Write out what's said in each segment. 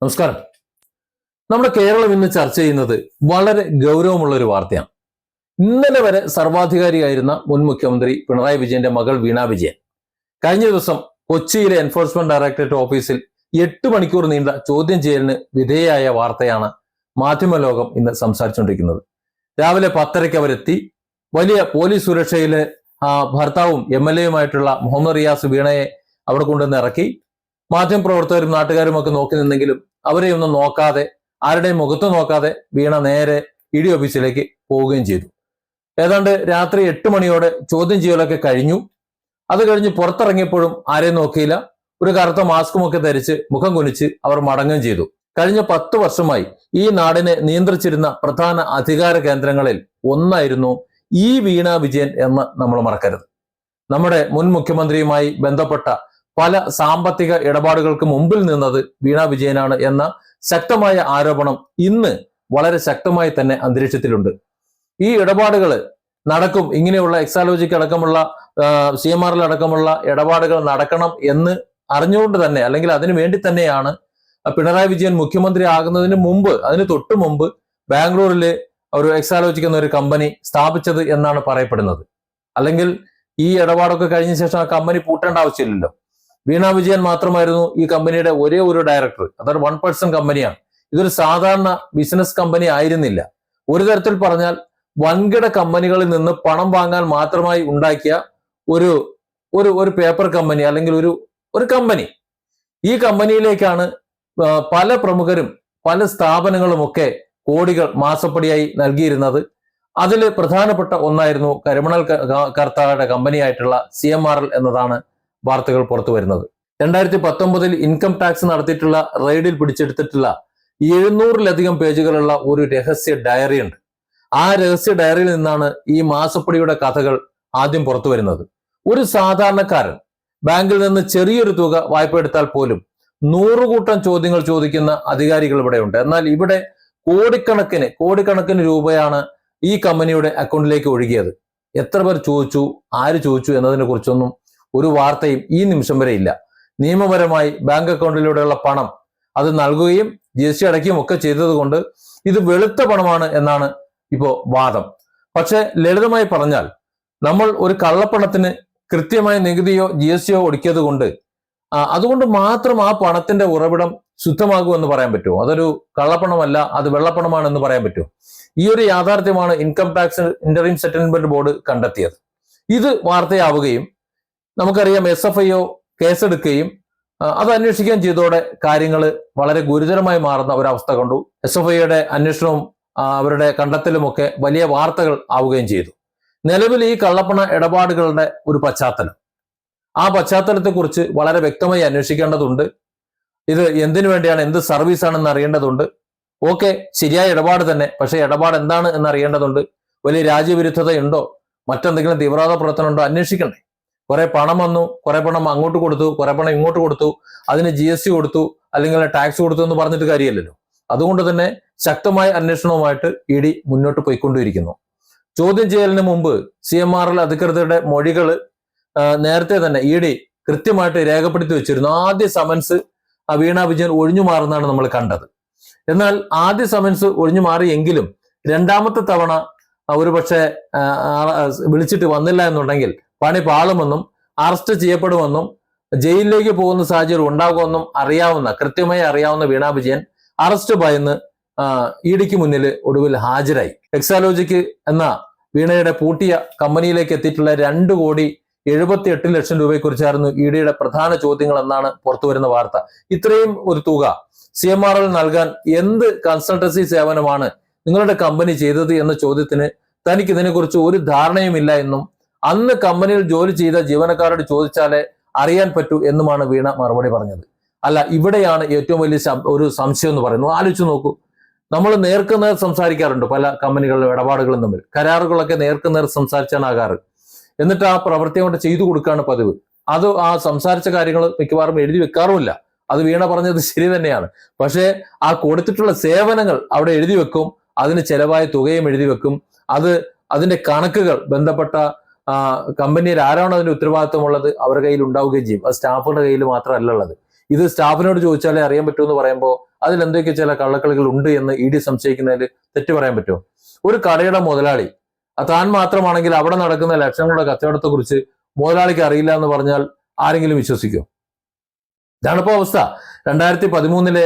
നമസ്കാരം. നമ്മുടെ കേരളം ഇന്ന് ചർച്ച ചെയ്യുന്നത് വളരെ ഗൗരവമുള്ള ഒരു വാർത്തയാണ്. ഇന്നലെ വരെ സർവാധികാരിയായിരുന്ന മുൻ മുഖ്യമന്ത്രി പിണറായി വിജയന്റെ മകൾ വീണ വിജയൻ കഴിഞ്ഞ ദിവസം കൊച്ചിയിലെ എൻഫോഴ്സ്മെന്റ് ഡയറക്ടറേറ്റ് ഓഫീസിൽ 8 മണിക്കൂർ നീണ്ട ചോദ്യം ചെയ്യലിന് വിധേയയായ വാർത്തയാണ് മാധ്യമലോകം ഇന്ന് സംസാരിച്ചുകൊണ്ടിരിക്കുന്നത്. രാവിലെ 10:30 അവരെത്തി. വലിയ പോലീസ് സുരക്ഷയിലെ ഭർത്താവും MLA-യുമായിട്ടുള്ള മുഹമ്മദ് റിയാസ് വീണയെ അവിടെ കൊണ്ടുവന്ന് ഇറക്കി. മാധ്യമപ്രവർത്തകരും നാട്ടുകാരും ഒക്കെ നോക്കി നിന്നെങ്കിലും അവരെയൊന്നും നോക്കാതെ, ആരുടെയും മുഖത്ത് നോക്കാതെ വീണ നേരെ ഇഡി ഓഫീസിലേക്ക് പോവുകയും ചെയ്തു. ഏതാണ്ട് രാത്രി 8 മണിയോടെ ചോദ്യം ചെയ്യലൊക്കെ കഴിഞ്ഞു. അത് കഴിഞ്ഞ് പുറത്തിറങ്ങിയപ്പോഴും ആരെയും നോക്കിയില്ല. ഒരു കറുത്ത മാസ്കും ഒക്കെ ധരിച്ച് മുഖം കുനിച്ച് അവർ മടങ്ങുകയും ചെയ്തു. കഴിഞ്ഞ 10 വർഷമായി ഈ നാടിനെ നിയന്ത്രിച്ചിരുന്ന പ്രധാന അധികാര കേന്ദ്രങ്ങളിൽ ഒന്നായിരുന്നു ഈ വീണ വിജയൻ എന്ന് നമ്മൾ മറക്കരുത്. നമ്മുടെ മുൻ മുഖ്യമന്ത്രിയുമായി ബന്ധപ്പെട്ട പല സാമ്പത്തിക ഇടപാടുകൾക്ക് മുമ്പിൽ നിന്നത് വീണ വിജയനാണ് എന്ന ശക്തമായ ആരോപണം ഇന്ന് വളരെ ശക്തമായി തന്നെ അന്തരീക്ഷത്തിലുണ്ട്. ഈ ഇടപാടുകൾ നടക്കും, ഇങ്ങനെയുള്ള എക്സാലോജിക്ക് അടക്കമുള്ള CMRL അടക്കമുള്ള ഇടപാടുകൾ നടക്കണം എന്ന് അറിഞ്ഞുകൊണ്ട് തന്നെ, അല്ലെങ്കിൽ അതിനു വേണ്ടി തന്നെയാണ് പിണറായി വിജയൻ മുഖ്യമന്ത്രി ആകുന്നതിന് മുമ്പ്, അതിന് തൊട്ടു മുമ്പ് ബാംഗ്ലൂരിൽ ഒരു എക്സാലോജിക് എന്നൊരു കമ്പനി സ്ഥാപിച്ചത് എന്നാണ് പറയപ്പെടുന്നത്. അല്ലെങ്കിൽ ഈ ഇടപാടൊക്കെ കഴിഞ്ഞ ശേഷം ആ കമ്പനി പൂട്ടേണ്ട ആവശ്യമില്ലല്ലോ. വീണ വിജയൻ മാത്രമായിരുന്നു ഈ കമ്പനിയുടെ ഒരേ ഒരു ഡയറക്ടർ. അതൊരു 1% കമ്പനിയാണ്. ഇതൊരു സാധാരണ ബിസിനസ് കമ്പനി ആയിരുന്നില്ല. ഒരു തരത്തിൽ പറഞ്ഞാൽ വൻകിട കമ്പനികളിൽ നിന്ന് പണം വാങ്ങാൻ മാത്രമായി ഉണ്ടാക്കിയ ഒരു ഒരു പേപ്പർ കമ്പനി, അല്ലെങ്കിൽ ഒരു കമ്പനി. ഈ കമ്പനിയിലേക്കാണ് പല പ്രമുഖരും പല സ്ഥാപനങ്ങളുമൊക്കെ കോടികൾ മാസപ്പടിയായി നൽകിയിരുന്നത്. അതിൽ പ്രധാനപ്പെട്ട ഒന്നായിരുന്നു കരിമണൽ കർത്താരുടെ കമ്പനിയായിട്ടുള്ള CMRL എന്നതാണ് വാർത്തകൾ പുറത്തു വരുന്നത്. 2019 ഇൻകം ടാക്സ് നടത്തിയിട്ടുള്ള റെയ്ഡിൽ പിടിച്ചെടുത്തിട്ടുള്ള 700-ലധികം പേജുകളുള്ള ഒരു രഹസ്യ ഡയറി ഉണ്ട്. ആ രഹസ്യ ഡയറിയിൽ നിന്നാണ് ഈ മാസപ്പടിയുടെ കഥകൾ ആദ്യം പുറത്തു വരുന്നത്. ഒരു സാധാരണക്കാരൻ ബാങ്കിൽ നിന്ന് ചെറിയൊരു തുക വായ്പ എടുത്താൽ പോലും 100 കൂട്ടം ചോദ്യങ്ങൾ ചോദിക്കുന്ന അധികാരികൾ ഇവിടെയുണ്ട്. എന്നാൽ ഇവിടെ കോടിക്കണക്കിന് രൂപയാണ് ഈ കമ്പനിയുടെ അക്കൗണ്ടിലേക്ക് ഒഴുകിയത്. എത്ര പേർ ചോദിച്ചു, ആര് ചോദിച്ചു എന്നതിനെ കുറിച്ചൊന്നും ഒരു വാർത്തയും ഈ നിമിഷം വരെ ഇല്ല. നിയമപരമായി ബാങ്ക് അക്കൗണ്ടിലൂടെയുള്ള പണം അത് നൽകുകയും GST അടയ്ക്കുകയും ഒക്കെ ചെയ്തത് കൊണ്ട് ഇത് വെളുത്ത പണമാണ് എന്നാണ് ഇപ്പോ വാദം. പക്ഷെ ലളിതമായി പറഞ്ഞാൽ, നമ്മൾ ഒരു കള്ളപ്പണത്തിന് കൃത്യമായ നികുതിയോ GST-യോ ഒടുക്കിയത് കൊണ്ട് അതുകൊണ്ട് മാത്രം ആ പണത്തിന്റെ ഉറവിടം ശുദ്ധമാകുമെന്ന് പറയാൻ പറ്റുമോ? അതൊരു കള്ളപ്പണമല്ല, അത് വെള്ളപ്പണമാണെന്ന് പറയാൻ പറ്റുമോ? ഈ ഒരു യാഥാർത്ഥ്യമാണ് income tax interim settlement board കണ്ടെത്തിയത്. ഇത് വാർത്തയാവുകയും നമുക്കറിയാം SFIO കേസെടുക്കുകയും അത് അന്വേഷിക്കുകയും ചെയ്തതോടെ കാര്യങ്ങൾ വളരെ ഗുരുതരമായി മാറുന്ന ഒരവസ്ഥ കണ്ടു. SFIയുടെ അന്വേഷണവും അവരുടെ കണ്ടെത്തലുമൊക്കെ വലിയ വാർത്തകൾ ആവുകയും ചെയ്തു. നിലവിൽ ഈ കള്ളപ്പണ ഇടപാടുകളുടെ ഒരു പശ്ചാത്തലം, ആ പശ്ചാത്തലത്തെക്കുറിച്ച് വളരെ വ്യക്തമായി അന്വേഷിക്കേണ്ടതുണ്ട്. ഇത് എന്തിനു വേണ്ടിയാണ്, എന്ത് സർവീസ് ആണെന്ന് അറിയേണ്ടതുണ്ട്. ഓക്കെ, ശരിയായ ഇടപാട് തന്നെ, പക്ഷേ ഇടപാട് എന്താണ് എന്ന് അറിയേണ്ടതുണ്ട്. വലിയ രാജ്യവിരുദ്ധതയുണ്ടോ, മറ്റെന്തെങ്കിലും തീവ്രവാദ പ്രവർത്തനം ഉണ്ടോ, അന്വേഷിക്കണ്ടേ? കുറെ പണം വന്നു, കുറെ പണം അങ്ങോട്ട് കൊടുത്തു, കുറെ പണം ഇങ്ങോട്ട് കൊടുത്തു, അതിന് GST കൊടുത്തു, അല്ലെങ്കിൽ ടാക്സ് കൊടുത്തു എന്ന് പറഞ്ഞിട്ട് കാര്യമില്ലല്ലോ. അതുകൊണ്ട് തന്നെ ശക്തമായ അന്വേഷണവുമായിട്ട് ED മുന്നോട്ട് പോയിക്കൊണ്ടിരിക്കുന്നു. ചോദ്യം ചെയ്യലിന് മുമ്പ് CMRL അധികൃതരുടെ മൊഴികൾ നേരത്തെ തന്നെ ED കൃത്യമായിട്ട് രേഖപ്പെടുത്തി വെച്ചിരുന്നു. ആദ്യ സമൻസ് വീണ വിജയൻ ഒഴിഞ്ഞു മാറുന്നതാണ് നമ്മൾ കണ്ടത്. എന്നാൽ ആദ്യ സമൻസ് ഒഴിഞ്ഞു മാറിയെങ്കിലും രണ്ടാമത്തെ തവണ ഒരു പക്ഷേ വിളിച്ചിട്ട് വന്നില്ല എന്നുണ്ടെങ്കിൽ പണി പാളുമെന്നും അറസ്റ്റ് ചെയ്യപ്പെടുമെന്നും ജയിലിലേക്ക് പോകുന്ന സാഹചര്യം ഉണ്ടാകുമെന്നും കൃത്യമായി അറിയാവുന്ന വീണ വിജയൻ അറസ്റ്റ് ഭയന്ന് EDക്ക് മുന്നിൽ ഒടുവിൽ ഹാജരായി. എക്സാലോജിക്ക് എന്ന വീണയുടെ പൂട്ടിയ കമ്പനിയിലേക്ക് എത്തിയിട്ടുള്ള 2,78,00,000 രൂപയെക്കുറിച്ചായിരുന്നു EDയുടെ പ്രധാന ചോദ്യങ്ങൾ എന്നാണ് പുറത്തുവരുന്ന വാർത്ത. ഇത്രയും ഒരു തുക CMRL നൽകാൻ എന്ത് കൺസൾട്ടൻസി സേവനമാണ് നിങ്ങളുടെ കമ്പനി ചെയ്തത് എന്ന ചോദ്യത്തിന് തനിക്ക് ഇതിനെക്കുറിച്ച് ഒരു ധാരണയുമില്ല എന്നും അന്ന് കമ്പനിയിൽ ജോലി ചെയ്ത ജീവനക്കാരോട് ചോദിച്ചാലേ അറിയാൻ പറ്റൂ എന്നുമാണ് വീണ മറുപടി പറഞ്ഞത്. അല്ല, ഇവിടെയാണ് ഏറ്റവും വലിയ ഒരു സംശയം എന്ന് പറയുന്നത്. ആലോചിച്ച് നോക്കൂ, നമ്മൾ നേർക്കുനേർ സംസാരിക്കാറുണ്ട് പല കമ്പനികളിലും ഇടപാടുകളും തമ്മിൽ. കരാറുകളൊക്കെ നേർക്കുനേർ സംസാരിച്ചാണ് ആകാറ്. എന്നിട്ട് ആ പ്രവൃത്തി കൊണ്ട് ചെയ്തു കൊടുക്കുകയാണ് പതിവ്. അത് ആ സംസാരിച്ച കാര്യങ്ങൾ മിക്കവാറും എഴുതി വെക്കാറുമില്ല. അത് വീണ പറഞ്ഞത് ശരി തന്നെയാണ്. പക്ഷേ ആ കൊടുത്തിട്ടുള്ള സേവനങ്ങൾ അവിടെ എഴുതി വെക്കും, അതിന് ചെലവായ തുകയും എഴുതി വെക്കും. അതിന്റെ കണക്കുകൾ ബന്ധപ്പെട്ട കമ്പനിയിൽ ആരാണ് അതിന്റെ ഉത്തരവാദിത്വമുള്ളത് അവരുടെ കയ്യിൽ ഉണ്ടാവുകയും ചെയ്യും. അത് സ്റ്റാഫുകളുടെ കയ്യിൽ മാത്രമല്ല ഉള്ളത്. ഇത് സ്റ്റാഫിനോട് ചോദിച്ചാലേ അറിയാൻ പറ്റുമെന്ന് പറയുമ്പോൾ അതിലെന്തൊക്കെ ചില കള്ളക്കളികൾ ഉണ്ട് എന്ന് ഇ ഡി സംശയിക്കുന്നതിൽ തെറ്റു പറയാൻ പറ്റുമോ? ഒരു കടയുടെ മുതലാളി താൻ മാത്രമാണെങ്കിൽ അവിടെ നടക്കുന്ന ലക്ഷങ്ങളുടെ കച്ചവടത്തെ കുറിച്ച് മുതലാളിക്ക് അറിയില്ല എന്ന് പറഞ്ഞാൽ ആരെങ്കിലും വിശ്വസിക്കുമോ? ഇതാണിപ്പോ അവസ്ഥ. 2013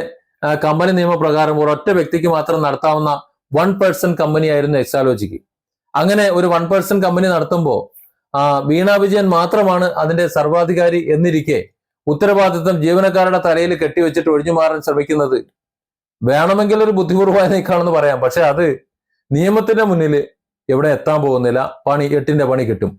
കമ്പനി നിയമപ്രകാരം ഒരൊറ്റ വ്യക്തിക്ക് മാത്രം നടത്താവുന്ന 1% കമ്പനി ആയിരുന്നു എക്സാലോജിക്ക്. അങ്ങനെ ഒരു 1% കമ്പനി നടത്തുമ്പോൾ വീണ വിജയൻ മാത്രമാണ് അതിന്റെ സർവാധികാരി എന്നിരിക്കെ ഉത്തരവാദിത്വം ജീവനക്കാരുടെ തലയിൽ കെട്ടിവെച്ചിട്ട് ഒഴിഞ്ഞു മാറാൻ ശ്രമിക്കുന്നത് വേണമെങ്കിൽ ഒരു ബുദ്ധിപൂർവ്വമായ നീക്കാണെന്ന് പറയാം. പക്ഷെ അത് നിയമത്തിന്റെ മുന്നിൽ എവിടെ എത്താൻ പോകുന്നില്ല. എട്ടിന്റെ പണി കിട്ടും.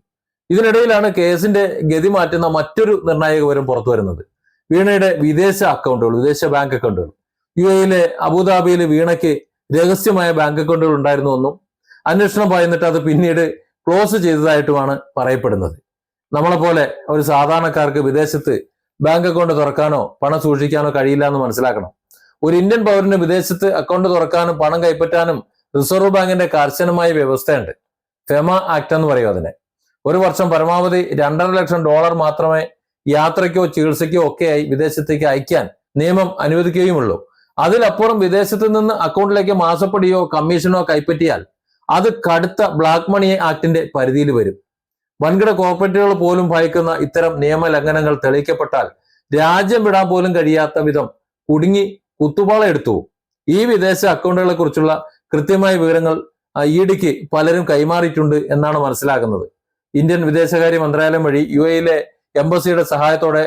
ഇതിനിടയിലാണ് കേസിന്റെ ഗതി മാറ്റുന്ന മറ്റൊരു നിർണായക വിവരം പുറത്തു വരുന്നത്. വീണയുടെ വിദേശ അക്കൗണ്ടുകൾ, വിദേശ ബാങ്ക് അക്കൗണ്ടുകൾ, UAE അബുദാബിയിൽ വീണയ്ക്ക് രഹസ്യമായ ബാങ്ക് അക്കൗണ്ടുകൾ ഉണ്ടായിരുന്നുവെന്നും അന്വേഷണം പറയുന്നിട്ട് അത് പിന്നീട് ക്ലോസ് ചെയ്തതായിട്ടുമാണ് പറയപ്പെടുന്നത്. നമ്മളെപ്പോലെ ഒരു സാധാരണക്കാർക്ക് വിദേശത്ത് ബാങ്ക് അക്കൗണ്ട് തുറക്കാനോ പണം സൂക്ഷിക്കാനോ കഴിയില്ല എന്ന് മനസ്സിലാക്കണം. ഒരു ഇന്ത്യൻ പൗരന് വിദേശത്ത് അക്കൗണ്ട് തുറക്കാനും പണം കൈപ്പറ്റാനും റിസർവ് ബാങ്കിന്റെ കർശനമായ വ്യവസ്ഥയുണ്ട്. ഫെമ ആക്ട് എന്ന് പറയും അതിനെ. ഒരു വർഷം പരമാവധി $2.5 ലക്ഷം മാത്രമേ യാത്രയ്ക്കോ ചികിത്സയ്ക്കോ ഒക്കെയായി വിദേശത്തേക്ക് അയക്കാൻ നിയമം അനുവദിക്കുകയുമുള്ളൂ. അതിലപ്പുറം വിദേശത്ത് നിന്ന് അക്കൗണ്ടിലേക്ക് മാസപ്പടിയോ കമ്മീഷനോ കൈപ്പറ്റിയാൽ അത് കടുത്ത ബ്ലാക്ക് മണി ആക്ടിന്റെ പരിധിയിൽ വരും. വൻകിട കോർപ്പറേറ്റുകൾ പോലും ഭയക്കുന്ന ഇത്തരം നിയമലംഘനങ്ങൾ തെളിയിക്കപ്പെട്ടാൽ രാജ്യം വിടാൻ പോലും കഴിയാത്ത വിധം കുടുങ്ങി കുത്തുപാള എടുത്തു. ഈ വിദേശ അക്കൗണ്ടുകളെ കുറിച്ചുള്ള കൃത്യമായ വിവരങ്ങൾ ഇഡിക്ക് പലരും കൈമാറിയിട്ടുണ്ട് എന്നാണ് മനസ്സിലാക്കുന്നത്. ഇന്ത്യൻ വിദേശകാര്യ മന്ത്രാലയം വഴി UAE എംബസിയുടെ സഹായത്തോടെ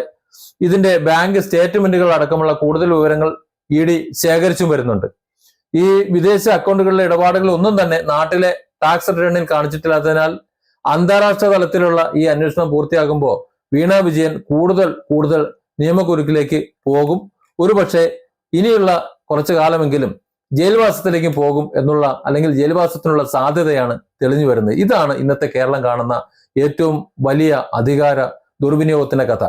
ഇതിന്റെ ബാങ്ക് സ്റ്റേറ്റ്മെന്റുകൾ അടക്കമുള്ള കൂടുതൽ വിവരങ്ങൾ ഇഡി ശേഖരിച്ചും വരുന്നുണ്ട്. ഈ വിദേശ അക്കൗണ്ടുകളിലെ ഇടപാടുകൾ ഒന്നും തന്നെ നാട്ടിലെ ടാക്സ് റിട്ടേണിൽ കാണിച്ചിട്ടില്ലാത്തതിനാൽ അന്താരാഷ്ട്ര തലത്തിലുള്ള ഈ അന്വേഷണം പൂർത്തിയാകുമ്പോൾ വീണ വിജയൻ കൂടുതൽ നിയമക്കുരുക്കിലേക്ക് പോകും. ഒരുപക്ഷെ ഇനിയുള്ള കുറച്ചു കാലമെങ്കിലും ജയിൽവാസത്തിലേക്ക് പോകും എന്നുള്ള, അല്ലെങ്കിൽ ജയിൽവാസത്തിനുള്ള സാധ്യതയാണ് തെളിഞ്ഞു വരുന്നത്. ഇതാണ് ഇന്നത്തെ കേരളം കാണുന്ന ഏറ്റവും വലിയ അധികാര ദുർവിനിയോഗത്തിന്റെ കഥ.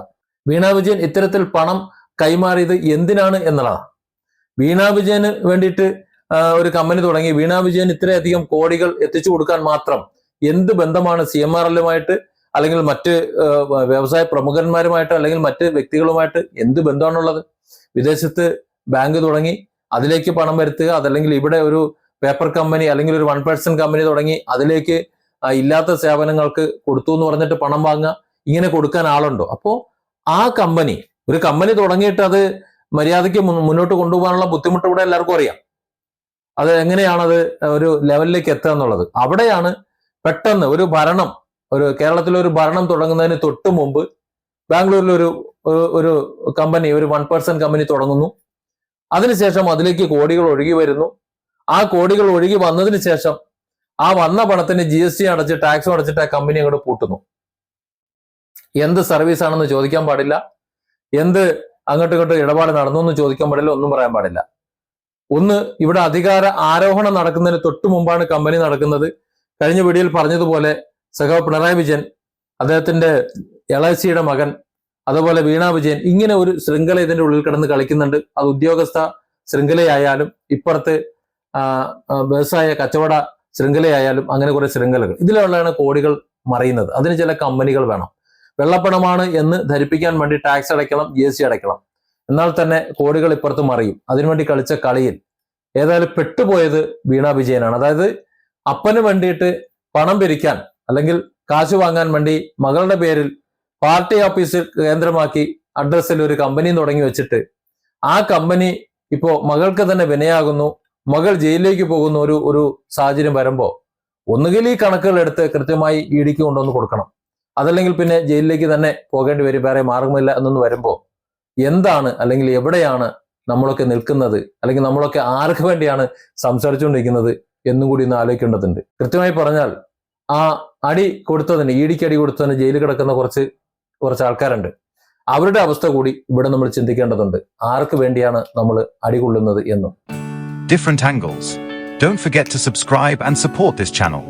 വീണ വിജയൻ ഇത്തരത്തിൽ പണം കൈമാറിയത് എന്തിനാണ് എന്നുള്ളതാണ്. വീണ വിജയന് വേണ്ടിയിട്ട് ഒരു കമ്പനി തുടങ്ങി വീണ വിജയൻ ഇത്രയധികം കോടികൾ എത്തിച്ചു കൊടുക്കാൻ മാത്രം എന്ത് ബന്ധമാണ് CMRLുമായിട്ട്, അല്ലെങ്കിൽ മറ്റ് വ്യവസായ പ്രമുഖന്മാരുമായിട്ട്, അല്ലെങ്കിൽ മറ്റ് വ്യക്തികളുമായിട്ട് എന്ത് ബന്ധമാണുള്ളത്? വിദേശത്ത് ബാങ്ക് തുടങ്ങി അതിലേക്ക് പണം വരുത്തുക, അതല്ലെങ്കിൽ ഇവിടെ ഒരു പേപ്പർ കമ്പനി അല്ലെങ്കിൽ ഒരു 1% കമ്പനി തുടങ്ങി അതിലേക്ക് ഇല്ലാത്ത സേവനങ്ങൾക്ക് കൊടുത്തു എന്ന് പറഞ്ഞിട്ട് പണം വാങ്ങുക, ഇങ്ങനെ കൊടുക്കാൻ ആളുണ്ടോ? അപ്പോ ആ ഒരു കമ്പനി തുടങ്ങിയിട്ട് അത് മര്യാദയ്ക്ക് മുന്നോട്ട് കൊണ്ടുപോകാനുള്ള ബുദ്ധിമുട്ട് ഇവിടെ എല്ലാവർക്കും അറിയാം. അത് എങ്ങനെയാണത് ഒരു ലെവലിലേക്ക് എത്തുക എന്നുള്ളത്. അവിടെയാണ് പെട്ടെന്ന് കേരളത്തിലെ ഒരു ഭരണം തുടങ്ങുന്നതിന് തൊട്ട് മുമ്പ് ബാംഗ്ലൂരിൽ ഒരു കമ്പനി, ഒരു 1% കമ്പനി തുടങ്ങുന്നു. അതിനുശേഷം അതിലേക്ക് കോടികൾ ഒഴുകി വരുന്നു. ആ കോടികൾ ഒഴുകി വന്നതിന് ശേഷം ആ വന്ന പണത്തിന് GST അടച്ച് ടാക്സും അടച്ചിട്ട് ആ കമ്പനി അങ്ങോട്ട് പൂട്ടുന്നു. എന്ത് സർവീസ് ആണെന്ന് ചോദിക്കാൻ പാടില്ല, എന്ത് അങ്ങോട്ടും ഇടപാട് നടന്നു എന്ന് ചോദിക്കാൻ പാടില്ല, ഒന്നും പറയാൻ പാടില്ല. ഇവിടെ അധികാര ആരോഹണം നടക്കുന്നതിന് തൊട്ട് മുമ്പാണ് കമ്പനി നടക്കുന്നത്. കഴിഞ്ഞ വീഡിയോയിൽ പറഞ്ഞതുപോലെ സഖാവ് പിണറായി വിജയൻ, അദ്ദേഹത്തിന്റെ ഇളയച്ചിയുടെ മകൻ, അതുപോലെ വീണ വിജയൻ, ഇങ്ങനെ ഒരു ശൃംഖല ഇതിന്റെ ഉള്ളിൽ കിടന്ന് കളിക്കുന്നുണ്ട്. അത് ഉദ്യോഗസ്ഥ ശൃംഖലയായാലും ഇപ്പുറത്ത് വ്യവസായ കച്ചവട ശൃംഖലയായാലും അങ്ങനെ കുറെ ശൃംഖലകൾ. ഇതിലുള്ളതാണ് കോടികൾ മറിയുന്നത്. അതിന് ചില കമ്പനികൾ വേണം. വെള്ളപ്പണമാണ് എന്ന് ധരിപ്പിക്കാൻ വേണ്ടി ടാക്സ് അടയ്ക്കണം, GST അടയ്ക്കണം. എന്നാൽ തന്നെ കോടികൾ ഇപ്പുറത്ത് മറിയും. അതിനുവേണ്ടി കളിച്ച കളിയിൽ ഏതായാലും പെട്ടുപോയത് വീണ വിജയനാണ്. അതായത് അപ്പന് വേണ്ടിയിട്ട് പണം പിരിക്കാൻ അല്ലെങ്കിൽ കാശ് വാങ്ങാൻ വേണ്ടി മകളുടെ പേരിൽ പാർട്ടി ഓഫീസിൽ കേന്ദ്രമാക്കി അഡ്രസ്സിൽ ഒരു കമ്പനി തുടങ്ങി വെച്ചിട്ട് ആ കമ്പനി ഇപ്പോ മകൾക്ക് തന്നെ വിനയാകുന്നു. മകൾ ജയിലിലേക്ക് പോകുന്ന ഒരു സാഹചര്യം വരുമ്പോൾ ഒന്നുകിൽ ഈ കണക്കുകൾ എടുത്ത് കൃത്യമായി ഇഡിക്ക് കൊണ്ടുവന്ന് കൊടുക്കണം, അതല്ലെങ്കിൽ പിന്നെ ജയിലിലേക്ക് തന്നെ പോകേണ്ടി വരും, വേറെ മാർഗമില്ല എന്നൊന്ന് വരുമ്പോൾ എന്താണ്, അല്ലെങ്കിൽ എവിടെയാണ് നമ്മളൊക്കെ നിൽക്കുന്നത്, അല്ലെങ്കിൽ നമ്മളൊക്കെ ആർക്ക് വേണ്ടിയാണ് സംസാരിച്ചുകൊണ്ടിരിക്കുന്നത് എന്നും കൂടി ഒന്ന് ആലോചിക്കേണ്ടതുണ്ട്. കൃത്യമായി പറഞ്ഞാൽ ആ ഇഡിക്ക് അടി കൊടുത്തതിന് ജയിലിൽ കിടക്കുന്ന കുറച്ച് ആൾക്കാരുണ്ട്. അവരുടെ അവസ്ഥ കൂടി ഇവിടെ നമ്മൾ ചിന്തിക്കേണ്ടതുണ്ട്. ആർക്ക് വേണ്ടിയാണ് നമ്മൾ അടികൊള്ളുന്നത് എന്നും. Different angles. Don't forget to subscribe and support this channel.